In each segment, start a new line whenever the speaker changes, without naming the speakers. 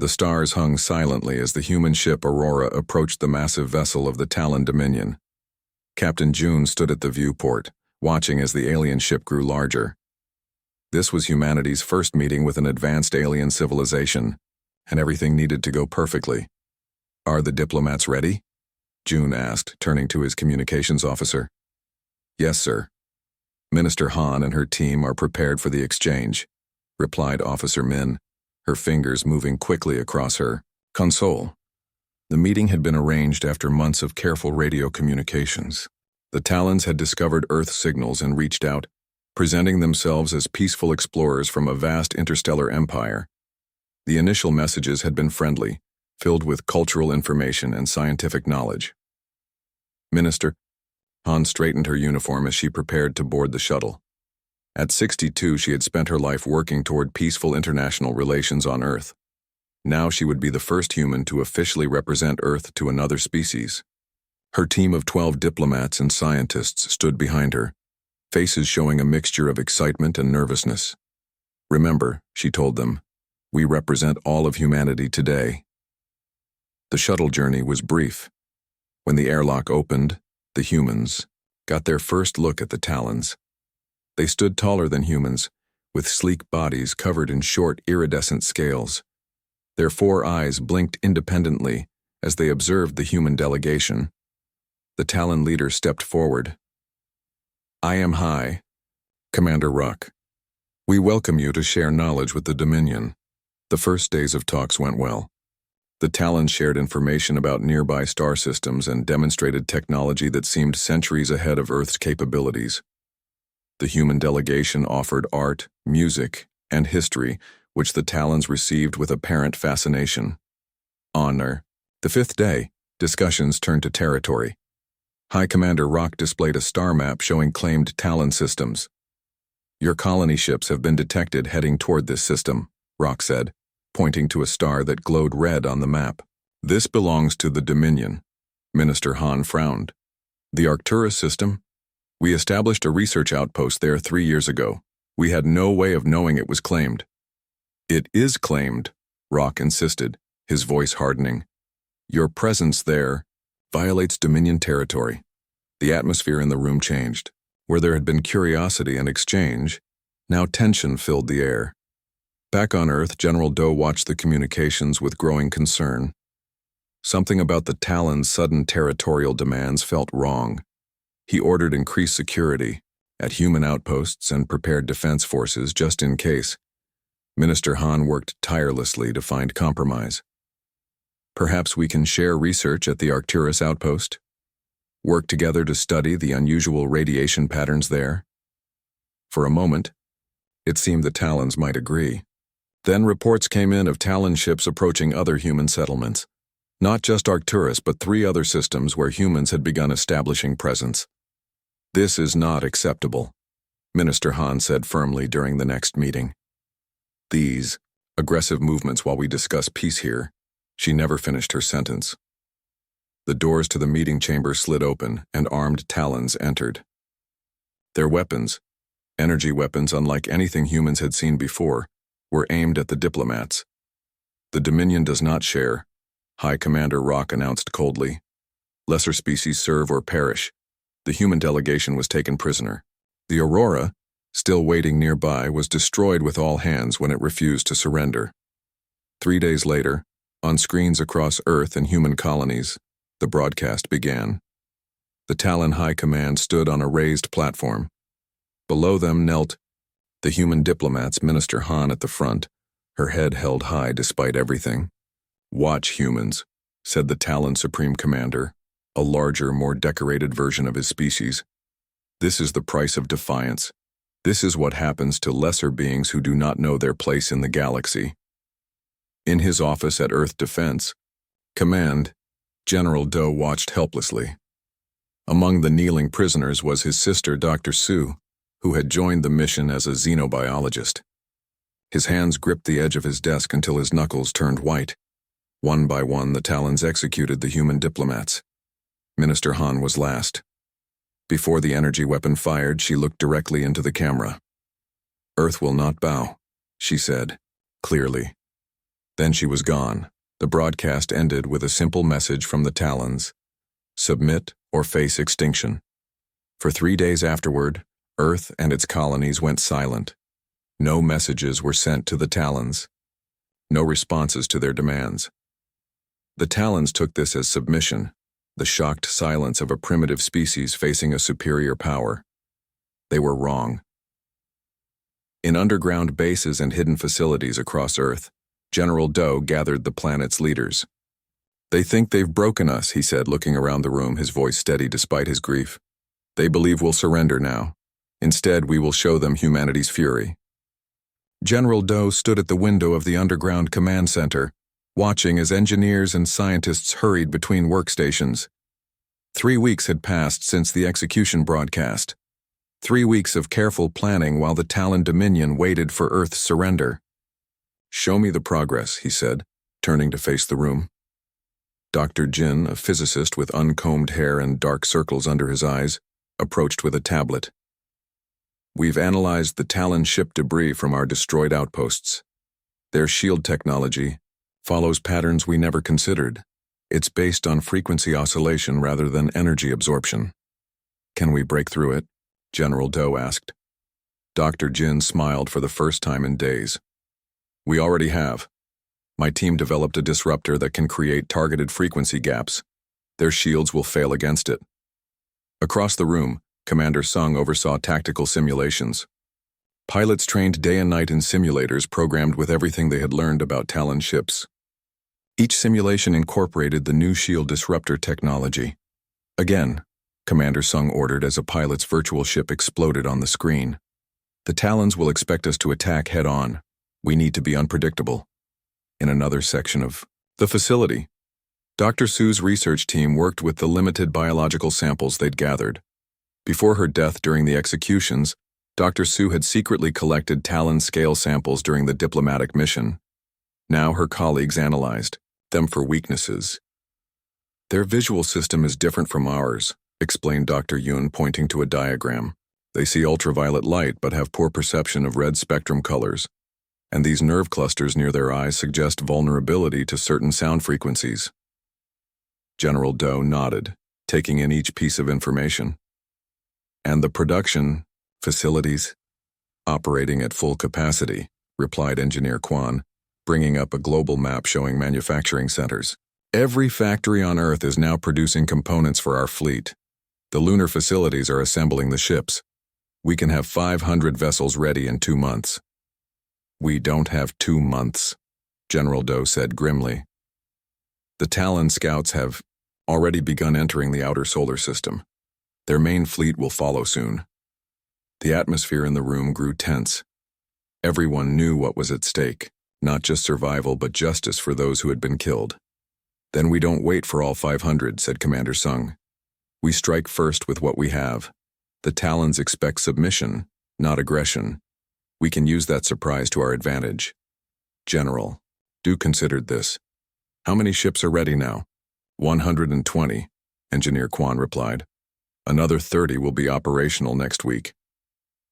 The stars hung silently as the human ship Aurora approached the massive vessel of the Talon Dominion. Captain June stood at the viewport, watching as the alien ship grew larger. This was humanity's first meeting with an advanced alien civilization, and everything needed to go perfectly. "Are the diplomats ready?" June asked, turning to his communications officer. "Yes, sir. Minister Han and her team are prepared for the exchange," replied Officer Min, her fingers moving quickly across her console. The meeting had been arranged after months of careful radio communications. The Talons had discovered Earth signals and reached out, presenting themselves as peaceful explorers from a vast interstellar empire. The initial messages had been friendly, filled with cultural information and scientific knowledge. "Minister," Han straightened her uniform as she prepared to board the shuttle. At 62, she had spent her life working toward peaceful international relations on Earth. Now she would be the first human to officially represent Earth to another species. Her team of 12 diplomats and scientists stood behind her, faces showing a mixture of excitement and nervousness. "Remember," she told them, "we represent all of humanity today." The shuttle journey was brief. When the airlock opened, the humans got their first look at the Talons. They stood taller than humans, with sleek bodies covered in short, iridescent scales. Their 4 eyes blinked independently as they observed the human delegation. The Talon leader stepped forward. "I am High Commander Ruck. We welcome you to share knowledge with the Dominion." The first days of talks went well. The Talons shared information about nearby star systems and demonstrated technology that seemed centuries ahead of Earth's capabilities. The human delegation offered art, music, and history, which the Talons received with apparent fascination. Honor. The 5th day, discussions turned to territory. High Commander Rock displayed a star map showing claimed Talon systems. "Your colony ships have been detected heading toward this system," Rock said, pointing to a star that glowed red on the map. "This belongs to the Dominion." Minister Han frowned. "The Arcturus system? We established a research outpost there 3 years ago. We had no way of knowing it was claimed." "It is claimed," Rock insisted, his voice hardening. "Your presence there violates Dominion territory." The atmosphere in the room changed. Where there had been curiosity and exchange, now tension filled the air. Back on Earth, General Doe watched the communications with growing concern. Something about the Talons' sudden territorial demands felt wrong. He ordered increased security at human outposts and prepared defense forces just in case. Minister Han worked tirelessly to find compromise. "Perhaps we can share research at the Arcturus outpost? Work together to study the unusual radiation patterns there?" For a moment, it seemed the Talons might agree. Then reports came in of Talon ships approaching other human settlements. Not just Arcturus, but 3 other systems where humans had begun establishing presence. "This is not acceptable," Minister Han said firmly during the next meeting. "These aggressive movements while we discuss peace here." She never finished her sentence. The doors to the meeting chamber slid open, and armed Talons entered. Their weapons, energy weapons unlike anything humans had seen before, were aimed at the diplomats. "The Dominion does not share," High Commander Rock announced coldly. "Lesser species serve or perish." The human delegation was taken prisoner. The Aurora, still waiting nearby, was destroyed with all hands when it refused to surrender. 3 days later, on screens across Earth and human colonies, the broadcast began. The Talon High Command stood on a raised platform. Below them knelt the human diplomats, Minister Han at the front, her head held high despite everything. "Watch, humans," said the Talon Supreme Commander, a larger, more decorated version of his species. "This is the price of defiance. This is what happens to lesser beings who do not know their place in the galaxy." In his office at Earth Defense Command, General Doe watched helplessly. Among the kneeling prisoners was his sister, Dr. Sue, who had joined the mission as a xenobiologist. His hands gripped the edge of his desk until his knuckles turned white. One by one, the Talons executed the human diplomats. Minister Han was last. Before the energy weapon fired, she looked directly into the camera. "Earth will not bow," she said, clearly. Then she was gone. The broadcast ended with a simple message from the Talons: submit or face extinction. For 3 days afterward, Earth and its colonies went silent. No messages were sent to the Talons. No responses to their demands. The Talons took this as submission, the shocked silence of a primitive species facing a superior power. They were wrong. In underground bases and hidden facilities across Earth, General Doe gathered the planet's leaders. "They think they've broken us," he said, looking around the room, his voice steady despite his grief. "They believe we'll surrender now. Instead, we will show them humanity's fury." General Doe stood at the window of the underground command center, watching as engineers and scientists hurried between workstations. 3 weeks had passed since the execution broadcast. 3 weeks of careful planning while the Talon Dominion waited for Earth's surrender. "Show me the progress," he said, turning to face the room. Dr. Jin, a physicist with uncombed hair and dark circles under his eyes, approached with a tablet. "We've analyzed the Talon ship debris from our destroyed outposts. Their shield technology follows patterns we never considered. It's based on frequency oscillation rather than energy absorption." "Can we break through it?" General Doe asked. Dr. Jin smiled for the first time in days. "We already have. My team developed a disruptor that can create targeted frequency gaps. Their shields will fail against it." Across the room, Commander Sung oversaw tactical simulations. Pilots trained day and night in simulators programmed with everything they had learned about Talon ships. Each simulation incorporated the new shield disruptor technology. "Again," Commander Sung ordered as a pilot's virtual ship exploded on the screen. "The Talons will expect us to attack head-on. We need to be unpredictable." In another section of the facility, Dr. Su's research team worked with the limited biological samples they'd gathered. Before her death during the executions, Dr. Su had secretly collected Talon scale samples during the diplomatic mission. Now her colleagues analyzed them for weaknesses. "Their visual system is different from ours," explained Dr. Yun, pointing to a diagram. "They see ultraviolet light but have poor perception of red spectrum colors, and these nerve clusters near their eyes suggest vulnerability to certain sound frequencies." General Doe nodded, taking in each piece of information. "And the production facilities operating at full capacity," replied Engineer Kwan, bringing up a global map showing manufacturing centers. "Every factory on Earth is now producing components for our fleet. The lunar facilities are assembling the ships. We can have 500 vessels ready in 2 months." "We don't have 2 months," General Doe said grimly. "The Talon scouts have already begun entering the outer solar system. Their main fleet will follow soon." The atmosphere in the room grew tense. Everyone knew what was at stake, not just survival but justice for those who had been killed. "Then we don't wait for all 500, said Commander Sung. "We strike first with what we have. The Talons expect submission, not aggression. We can use that surprise to our advantage." "General, Do considered this. How many ships are ready now?" 120, Engineer Kwan replied. "Another 30 will be operational next week."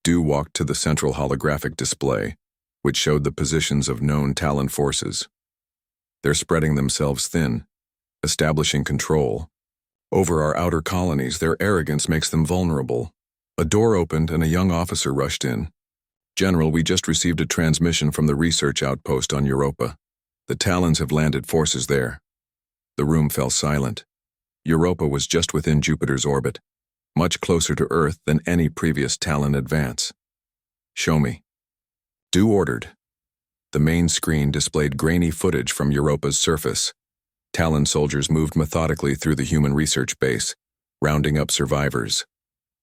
Du walked to the central holographic display, which showed the positions of known Talon forces. "They're spreading themselves thin, establishing control. Over our outer colonies, their arrogance makes them vulnerable." A door opened and a young officer rushed in. "General, we just received a transmission from the research outpost on Europa. The Talons have landed forces there." The room fell silent. Europa was just within Jupiter's orbit, much closer to Earth than any previous Talon advance. "Show me." Du ordered. The main screen displayed grainy footage from Europa's surface. Talon soldiers moved methodically through the human research base, rounding up survivors.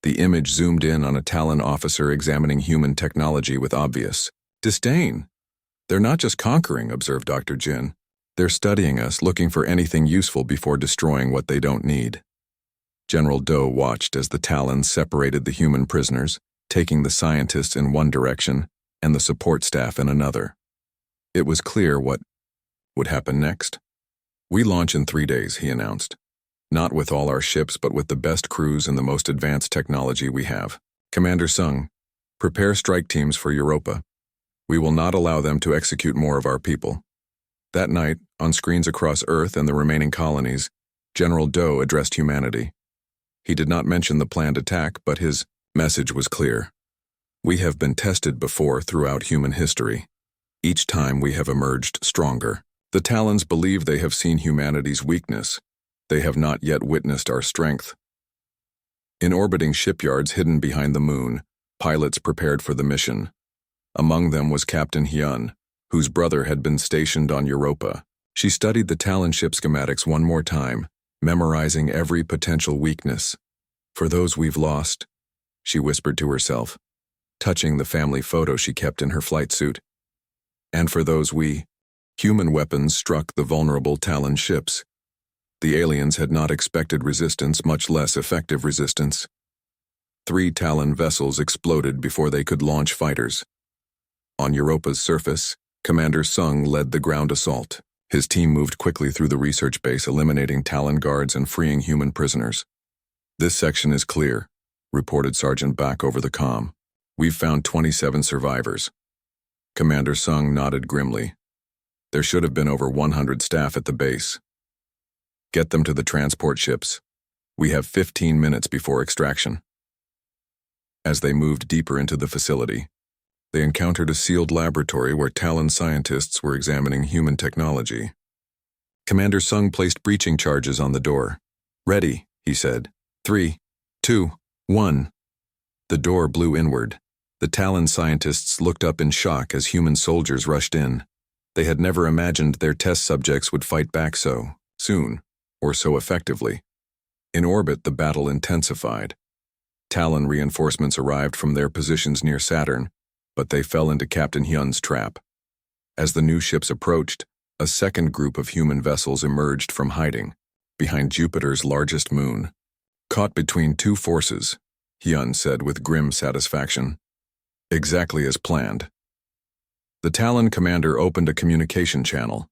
The image zoomed in on a Talon officer examining human technology with obvious disdain. "They're not just conquering," observed Dr. Jin. "They're studying us, looking for anything useful before destroying what they don't need." General Doe watched as the Talons separated the human prisoners, taking the scientists in one direction and the support staff in another. It was clear what would happen next. "We launch in 3 days," he announced. "Not with all our ships, but with the best crews and the most advanced technology we have. Commander Sung, prepare strike teams for Europa. We will not allow them to execute more of our people." That night, on screens across Earth and the remaining colonies, General Doe addressed humanity. He did not mention the planned attack, but his message was clear. We have been tested before throughout human history. Each time we have emerged stronger. The Talons believe they have seen humanity's weakness. They have not yet witnessed our strength. In orbiting shipyards hidden behind the moon, pilots prepared for the mission. Among them was Captain Hyun, whose brother had been stationed on Europa. She studied the Talon ship schematics one more time, memorizing every potential weakness. For those we've lost, she whispered to herself, touching the family photo she kept in her flight suit. And for those human weapons struck the vulnerable Talon ships. The aliens had not expected resistance, much less effective resistance. 3 Talon vessels exploded before they could launch fighters. On Europa's surface, Commander Sung led the ground assault. His team moved quickly through the research base, eliminating Talon guards and freeing human prisoners. This section is clear, reported Sergeant Bak over the comm. We've found 27 survivors. Commander Sung nodded grimly. There should have been over 100 staff at the base. Get them to the transport ships. We have 15 minutes before extraction. As they moved deeper into the facility, they encountered a sealed laboratory where Talon scientists were examining human technology. Commander Sung placed breaching charges on the door. Ready, he said. 3, 2, 1. The door blew inward. The Talon scientists looked up in shock as human soldiers rushed in. They had never imagined their test subjects would fight back so soon, or so effectively. In orbit, the battle intensified. Talon reinforcements arrived from their positions near Saturn, but they fell into Captain Hyun's trap. As the new ships approached, a second group of human vessels emerged from hiding, behind Jupiter's largest moon. Caught between 2 forces, Hyun said with grim satisfaction. Exactly as planned. The Talon commander opened a communication channel.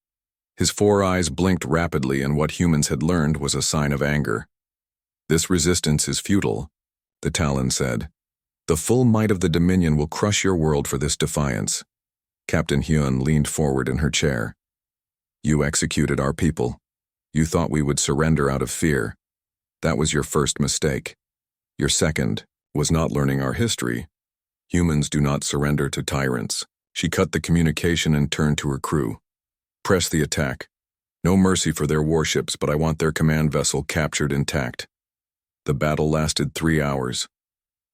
His 4 eyes blinked rapidly, and what humans had learned was a sign of anger. This resistance is futile, the Talon said. The full might of the Dominion will crush your world for this defiance. Captain Hyun leaned forward in her chair. You executed our people. You thought we would surrender out of fear. That was your first mistake. Your second was not learning our history. Humans do not surrender to tyrants. She cut the communication and turned to her crew. Press the attack. No mercy for their warships, but I want their command vessel captured intact. The battle lasted 3 hours.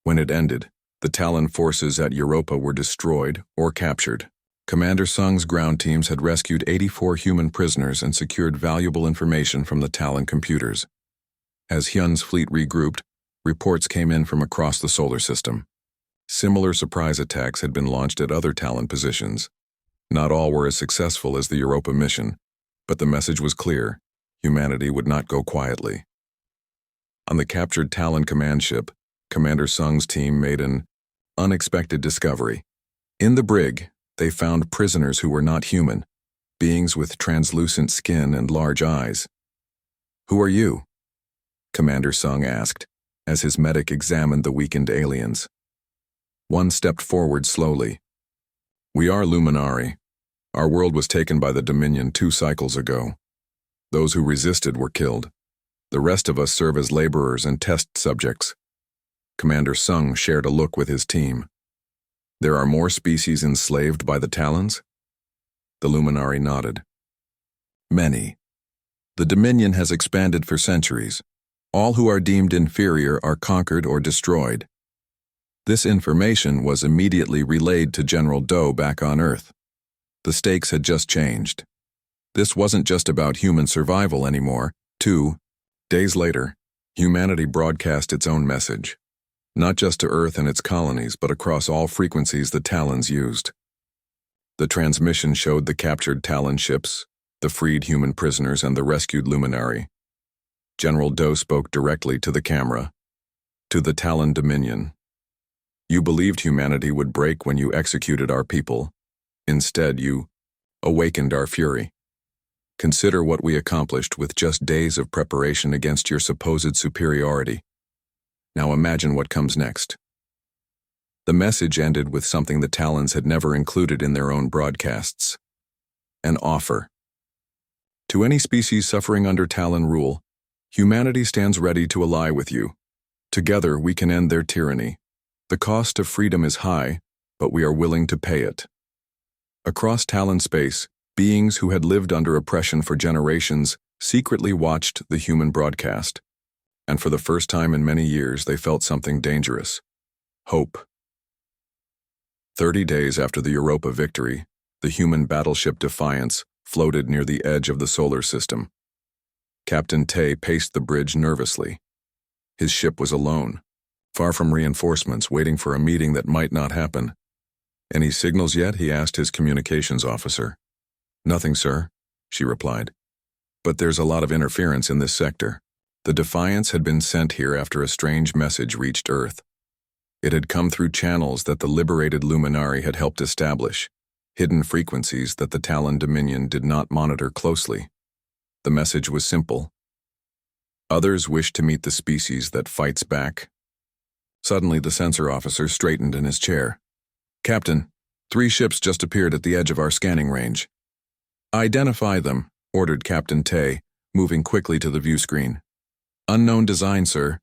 When it ended, the Talon forces at Europa were destroyed or captured. Commander Sung's ground teams had rescued 84 human prisoners and secured valuable information from the Talon computers. As Hyun's fleet regrouped, reports came in from across the solar system. Similar surprise attacks had been launched at other Talon positions. Not all were as successful as the Europa mission, but the message was clear: humanity would not go quietly. On the captured Talon command ship, Commander Sung's team made an unexpected discovery. In the brig, they found prisoners who were not human, beings with translucent skin and large eyes. Who are you? Commander Sung asked, as his medic examined the weakened aliens. One stepped forward slowly. We are Luminari. Our world was taken by the Dominion 2 cycles ago. Those who resisted were killed. The rest of us serve as laborers and test subjects. Commander Sung shared a look with his team. There are more species enslaved by the Talons? The Luminari nodded. Many. The Dominion has expanded for centuries. All who are deemed inferior are conquered or destroyed. This information was immediately relayed to General Doe back on Earth. The stakes had just changed. This wasn't just about human survival anymore. 2 days later, humanity broadcast its own message. Not just to Earth and its colonies, but across all frequencies the Talons used. The transmission showed the captured Talon ships, the freed human prisoners, and the rescued Luminari. General Doe spoke directly to the camera. To the Talon Dominion. You believed humanity would break when you executed our people. Instead, you awakened our fury. Consider what we accomplished with just days of preparation against your supposed superiority. Now imagine what comes next. The message ended with something the Talons had never included in their own broadcasts. An offer. To any species suffering under Talon rule, humanity stands ready to ally with you. Together we can end their tyranny. The cost of freedom is high, but we are willing to pay it. Across Talon space, beings who had lived under oppression for generations secretly watched the human broadcast. And for the first time in many years, they felt something dangerous. Hope. 30 days after the Europa victory, the human battleship Defiance floated near the edge of the solar system. Captain Tay paced the bridge nervously. His ship was alone, far from reinforcements, waiting for a meeting that might not happen. "Any signals yet?" he asked his communications officer. "Nothing, sir," she replied. "But there's a lot of interference in this sector." The Defiance had been sent here after a strange message reached Earth. It had come through channels that the liberated Luminari had helped establish, hidden frequencies that the Talon Dominion did not monitor closely. The message was simple. Others wish to meet the species that fights back. Suddenly, the sensor officer straightened in his chair. "Captain, 3 ships just appeared at the edge of our scanning range." "Identify them," ordered Captain Tay, moving quickly to the view screen. "Unknown design, sir.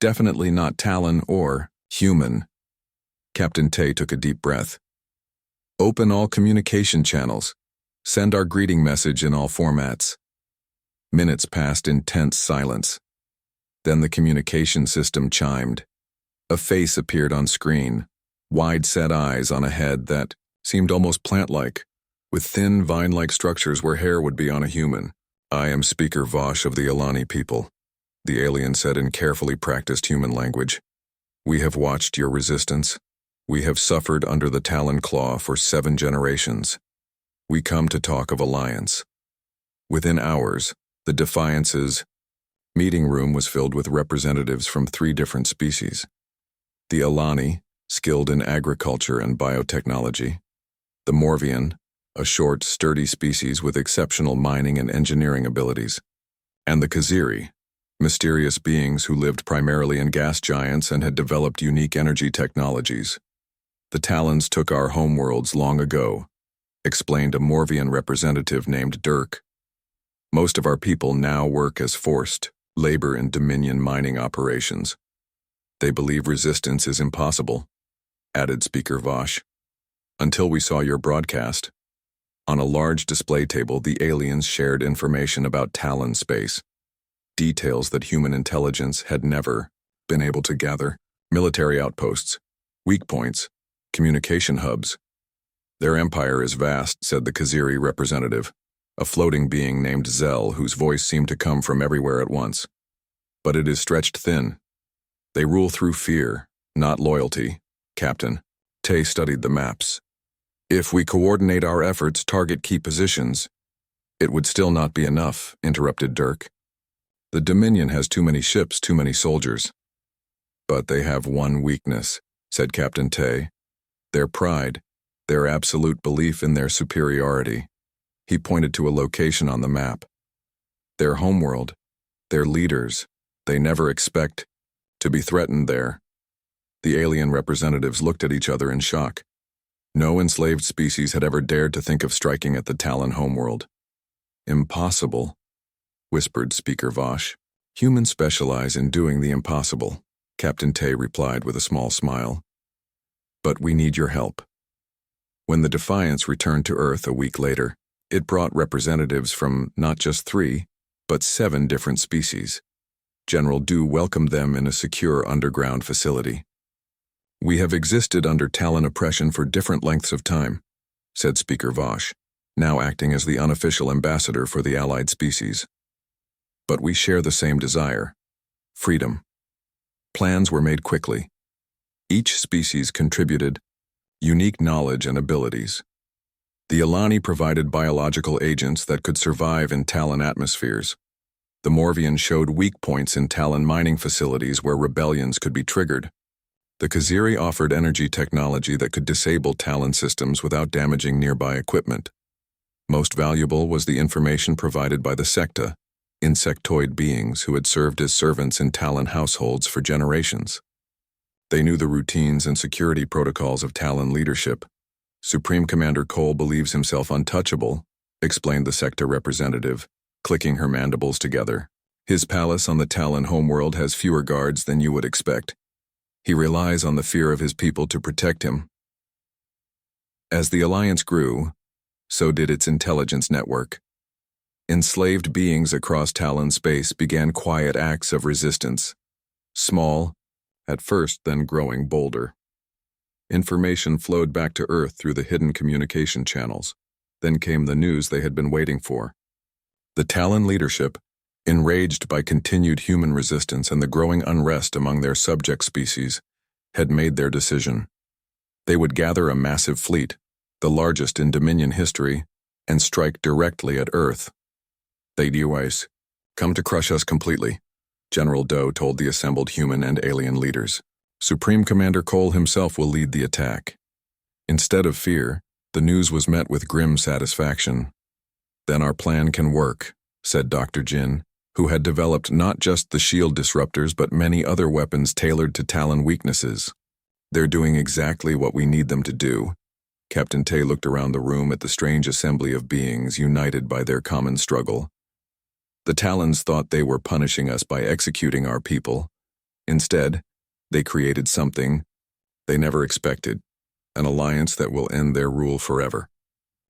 Definitely not Talon or human." Captain Tay took a deep breath. "Open all communication channels. Send our greeting message in all formats." Minutes passed in tense silence. Then the communication system chimed. A face appeared on screen, wide-set eyes on a head that seemed almost plant-like, with thin, vine-like structures where hair would be on a human. "I am Speaker Vosh of the Alani people," the alien said in carefully practiced human language. "We have watched your resistance. We have suffered under the Talon Claw for 7 generations. We come to talk of alliance." Within hours, the Defiance's meeting room was filled with representatives from 3 different species. The Alani, skilled in agriculture and biotechnology. The Morvian, a short, sturdy species with exceptional mining and engineering abilities. And the Kaziri, mysterious beings who lived primarily in gas giants and had developed unique energy technologies. "The Talons took our homeworlds long ago," explained a Morvian representative named Dirk. "Most of our people now work as forced labor in Dominion mining operations. They believe resistance is impossible," added Speaker Vosh. "Until we saw your broadcast." On a large display table, the aliens shared information about Talon space. Details that human intelligence had never been able to gather. Military outposts, weak points, communication hubs. "Their empire is vast," said the Kaziri representative, a floating being named Zell whose voice seemed to come from everywhere at once. "But it is stretched thin. They rule through fear, not loyalty, Captain." Tay studied the maps. "If we coordinate our efforts, target key positions." "It would still not be enough," interrupted Dirk. "The Dominion has too many ships, too many soldiers." "But they have one weakness," said Captain Tay. "Their pride, their absolute belief in their superiority." He pointed to a location on the map. "Their homeworld, their leaders, they never expect to be threatened there." The alien representatives looked at each other in shock. No enslaved species had ever dared to think of striking at the Talon homeworld. "Impossible," whispered Speaker Vosh. "Humans specialize in doing the impossible," Captain Tay replied with a small smile. "But we need your help." When the Defiance returned to Earth a week later, it brought representatives from not just 3, but 7 different species. General Du welcomed them in a secure underground facility. "We have existed under Talon oppression for different lengths of time," said Speaker Vosh, now acting as the unofficial ambassador for the allied species. "But we share the same desire: freedom." Plans were made quickly. Each species contributed unique knowledge and abilities. The Alani provided biological agents that could survive in Talon atmospheres. The Morvian showed weak points in Talon mining facilities where rebellions could be triggered. The Kaziri offered energy technology that could disable Talon systems without damaging nearby equipment. Most valuable was the information provided by the Secta, insectoid beings who had served as servants in Talon households for generations. They knew the routines and security protocols of Talon leadership. "Supreme Commander Cole believes himself untouchable," explained the Secta representative, clicking her mandibles together. His palace on the Talon homeworld has fewer guards than you would expect. He relies on the fear of his people to protect him. As the Alliance grew, so did its intelligence network. Enslaved beings across Talon space began quiet acts of resistance. Small, at first, then growing bolder. Information flowed back to Earth through the hidden communication channels. Then came the news they had been waiting for. The Talon leadership, enraged by continued human resistance and the growing unrest among their subject species, had made their decision. They would gather a massive fleet, the largest in Dominion history, and strike directly at Earth. They'd come to crush us completely, General Doe told the assembled human and alien leaders. Supreme Commander Cole himself will lead the attack. Instead of fear, the news was met with grim satisfaction. Then our plan can work, said Dr. Jin, who had developed not just the shield disruptors but many other weapons tailored to Talon weaknesses. They're doing exactly what we need them to do. Captain Tay looked around the room at the strange assembly of beings united by their common struggle. The Talons thought they were punishing us by executing our people. Instead, they created something they never expected, an alliance that will end their rule forever.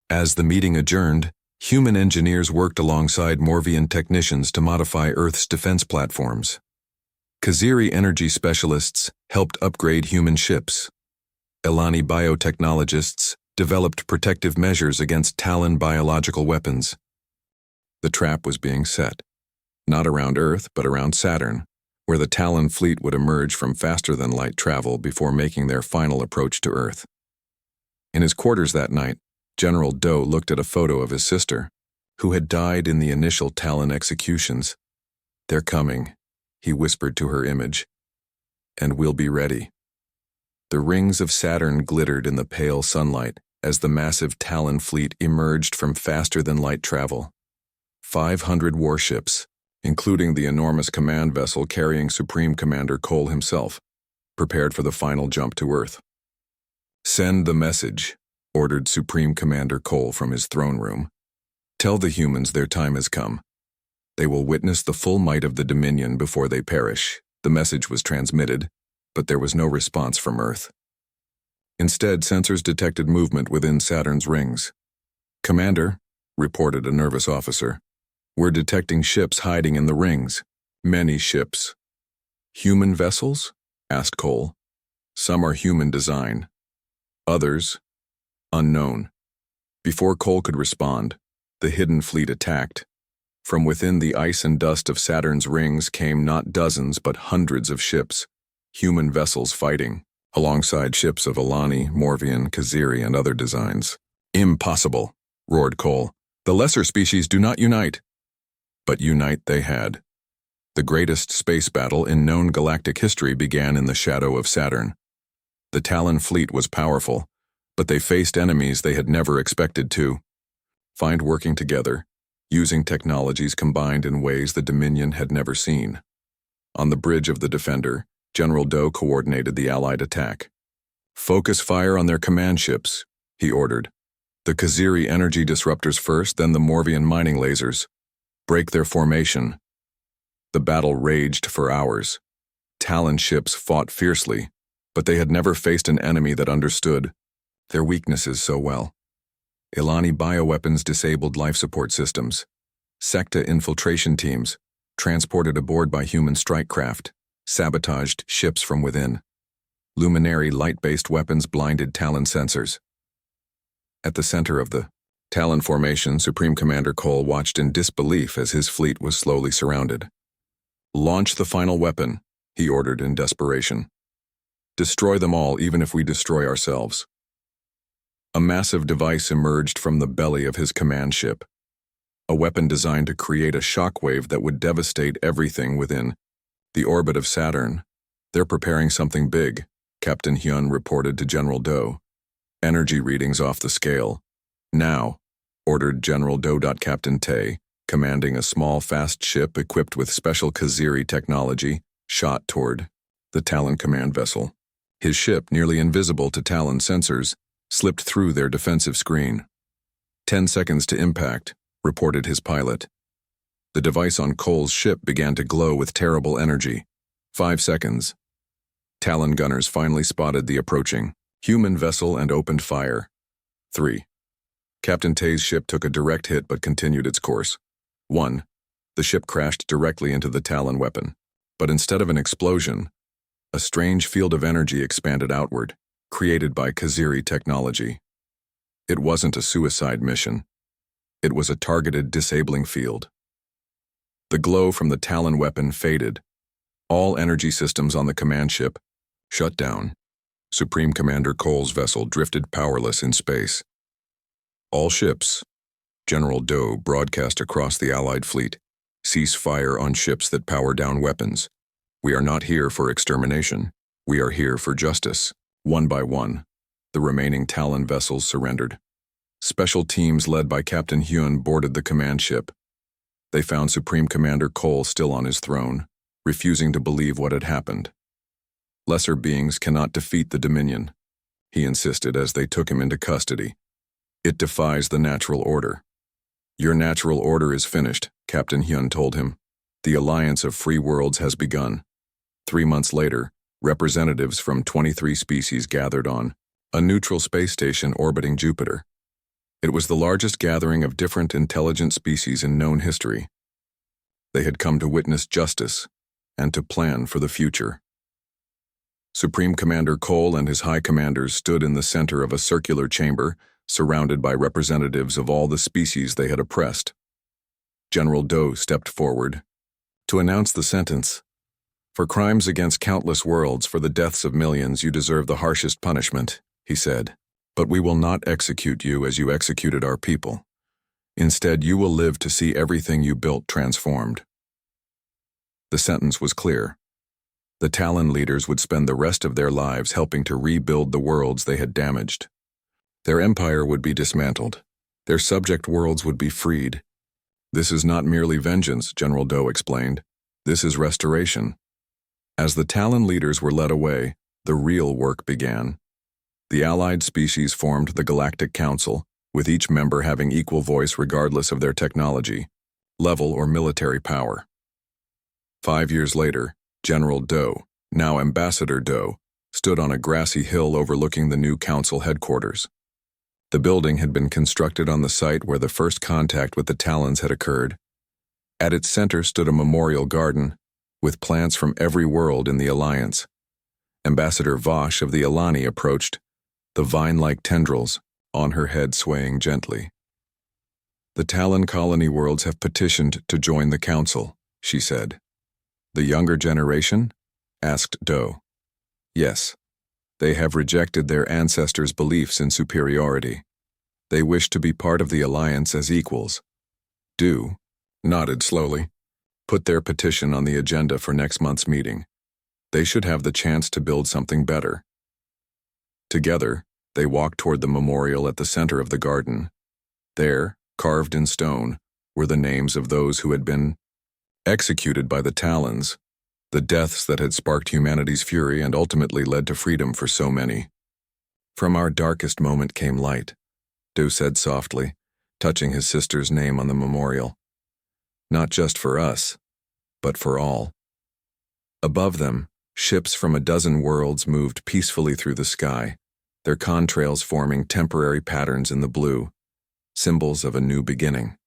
As the meeting adjourned, human engineers worked alongside Morvian technicians to modify Earth's defense platforms. Kaziri energy specialists helped upgrade human ships. Elani biotechnologists developed protective measures against Talon biological weapons. The trap was being set, not around Earth but around Saturn, where the Talon fleet would emerge from faster-than-light travel before making their final approach to Earth. In his quarters that night, General Doe looked at a photo of his sister, who had died in the initial Talon executions. "They're coming," he whispered to her image, "and we'll be ready." The rings of Saturn glittered in the pale sunlight as the massive Talon fleet emerged from faster-than-light travel. 500 warships, including the enormous command vessel carrying Supreme Commander Cole himself, prepared for the final jump to Earth. "Send the message," ordered Supreme Commander Cole from his throne room. "Tell the humans their time has come. They will witness the full might of the Dominion before they perish." The message was transmitted, but there was no response from Earth. Instead, sensors detected movement within Saturn's rings. "Commander," reported a nervous officer, "we're detecting ships hiding in the rings. Many ships." "Human vessels?" asked Cole. "Some are human design. Others, unknown." Before Cole could respond, the hidden fleet attacked. From within the ice and dust of Saturn's rings came not dozens but hundreds of ships, human vessels fighting, alongside ships of Elani, Morvian, Kaziri, and other designs. "Impossible," roared Cole. "The lesser species do not unite." But unite they had. The greatest space battle in known galactic history began in the shadow of Saturn. The Talon fleet was powerful, but they faced enemies they had never expected to find working together, using technologies combined in ways the Dominion had never seen. On the bridge of the Defender, General Doe coordinated the Allied attack. "Focus fire on their command ships," he ordered. "The Kaziri energy disruptors first, then the Morvian mining lasers. Break their formation." The battle raged for hours. Talon ships fought fiercely, but they had never faced an enemy that understood their weaknesses so well. Elani bioweapons disabled life support systems. Secta infiltration teams, transported aboard by human strike craft, sabotaged ships from within. Luminary light-based weapons blinded Talon sensors. At the center of the Talon formation, Supreme Commander Cole watched in disbelief as his fleet was slowly surrounded. "Launch the final weapon," he ordered in desperation. "Destroy them all, even if we destroy ourselves." A massive device emerged from the belly of his command ship. A weapon designed to create a shockwave that would devastate everything within the orbit of Saturn. "They're preparing something big," Captain Hyun reported to General Doe. "Energy readings off the scale." "Now," ordered General Doe. Captain Tay, commanding a small, fast ship equipped with special Kaziri technology, shot toward the Talon command vessel. His ship, nearly invisible to Talon sensors, slipped through their defensive screen. 10 seconds to impact, reported his pilot. The device on Cole's ship began to glow with terrible energy. 5 seconds. Talon gunners finally spotted the approaching human vessel and opened fire. 3. Captain Tay's ship took a direct hit but continued its course. 1. The ship crashed directly into the Talon weapon. But instead of an explosion, a strange field of energy expanded outward, created by Kaziri technology. It wasn't a suicide mission. It was a targeted disabling field. The glow from the Talon weapon faded. All energy systems on the command ship shut down. Supreme Commander Cole's vessel drifted powerless in space. All ships, General Doe broadcast across the Allied fleet, cease fire on ships that power down weapons. We are not here for extermination. We are here for justice. One by one, the remaining Talon vessels surrendered. Special teams led by Captain Hyun boarded the command ship. They found Supreme Commander Cole still on his throne, refusing to believe what had happened. Lesser beings cannot defeat the Dominion, he insisted as they took him into custody. It defies the natural order. Your natural order is finished, Captain Hyun told him. The alliance of free worlds has begun. 3 months later, representatives from 23 species gathered on a neutral space station orbiting Jupiter. It was the largest gathering of different intelligent species in known history. They had come to witness justice and to plan for the future. Supreme Commander Cole and his high commanders stood in the center of a circular chamber, surrounded by representatives of all the species they had oppressed. General Doe stepped forward to announce the sentence. For crimes against countless worlds, for the deaths of millions, you deserve the harshest punishment, he said. But we will not execute you as you executed our people. Instead, you will live to see everything you built transformed. The sentence was clear. The Talon leaders would spend the rest of their lives helping to rebuild the worlds they had damaged. Their empire would be dismantled. Their subject worlds would be freed. This is not merely vengeance, General Doe explained. This is restoration. As the Talon leaders were led away, the real work began. The allied species formed the Galactic Council, with each member having equal voice regardless of their technology, level, or military power. 5 years later, General Doe, now Ambassador Doe, stood on a grassy hill overlooking the new council headquarters. The building had been constructed on the site where the first contact with the Talons had occurred. At its center stood a memorial garden, with plants from every world in the Alliance. Ambassador Vosh of the Alani approached, the vine-like tendrils on her head swaying gently. The Talon colony worlds have petitioned to join the council, she said. The younger generation? Asked Doe. Yes. They have rejected their ancestors' beliefs in superiority. They wish to be part of the Alliance as equals. Doe nodded slowly. Put their petition on the agenda for next month's meeting. They should have the chance to build something better. Together, they walked toward the memorial at the center of the garden. There, carved in stone, were the names of those who had been executed by the Talons, the deaths that had sparked humanity's fury and ultimately led to freedom for so many. From our darkest moment came light, Doe said softly, touching his sister's name on the memorial. Not just for us, but for all. Above them, ships from a dozen worlds moved peacefully through the sky, their contrails forming temporary patterns in the blue, symbols of a new beginning.